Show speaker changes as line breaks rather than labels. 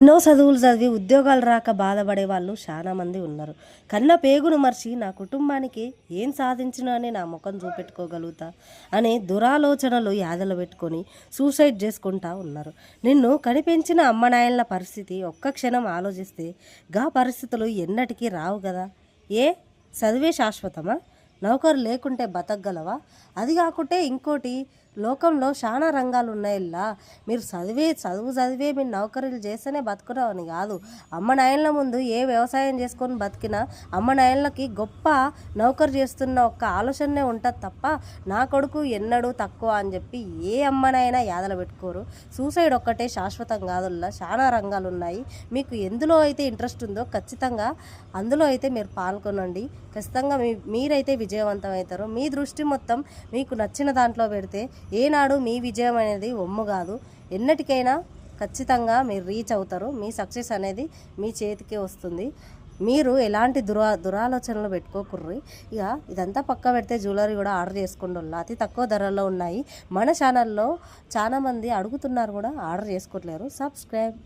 ఎన్నో చదువులు చదివి ఉద్యోగాలు రాక బాధపడే వాళ్ళు చాలా మంది ఉన్నారు. కన్న పేగును మర్చి నా కుటుంబానికి ఏం సాధించినా అని నా ముఖం చూపెట్టుకోగలుగుతా అనే దురాలోచనలు యాదలు పెట్టుకొని సూసైడ్ చేసుకుంటా ఉన్నారు. నిన్ను కనిపెంచిన అమ్మ నాయనల పరిస్థితి ఒక్క క్షణం ఆలోచిస్తే గా పరిస్థితులు ఎన్నటికీ రావు కదా. ఏ చదివే శాశ్వతమా? నౌకరు లేకుంటే బతకగలవా? అది కాకుంటే ఇంకోటి, లోకంలో చాలా రంగాలు ఉన్నాయిల్లా. మీరు చదివే మీరు నౌకరీలు చేస్తేనే బతుకురావని కాదు. అమ్మ నాయనల ముందు ఏ వ్యవసాయం చేసుకొని బతికినా అమ్మ నాయనలకి గొప్ప నౌకరు చేస్తున్న ఒక్క ఆలోచనే ఉంటుంది తప్ప నా కొడుకు ఎన్నడూ తక్కువ అని చెప్పి ఏ అమ్మనైనా యాదల పెట్టుకోరు. సూసైడ్ ఒక్కటే శాశ్వతం కాదుల్లా, చాలా రంగాలు ఉన్నాయి. మీకు ఎందులో అయితే ఇంట్రెస్ట్ ఉందో ఖచ్చితంగా అందులో అయితే మీరు పాల్గొనండి. ఖచ్చితంగా మీరైతే విజయవంతమవుతారు. మీ దృష్టి మొత్తం మీకు నచ్చిన దాంట్లో పెడితే ఏనాడు మీ విజయం అనేది ఒమ్ము కాదు. ఎన్నటికైనా ఖచ్చితంగా మీరు రీచ్ అవుతారు. మీ సక్సెస్ అనేది మీ చేతికి వస్తుంది. మీరు ఎలాంటి దురాలోచనలు పెట్టుకోకుర్రి. ఇక ఇదంతా పక్క పెడితే జ్యువెలరీ కూడా ఆర్డర్ చేసుకోండి. అతి తక్కువ ధరల్లో ఉన్నాయి. మన ఛానల్లో చాలామంది అడుగుతున్నారు కూడా, ఆర్డర్ చేసుకోవట్లేరు. సబ్స్క్రైబ్.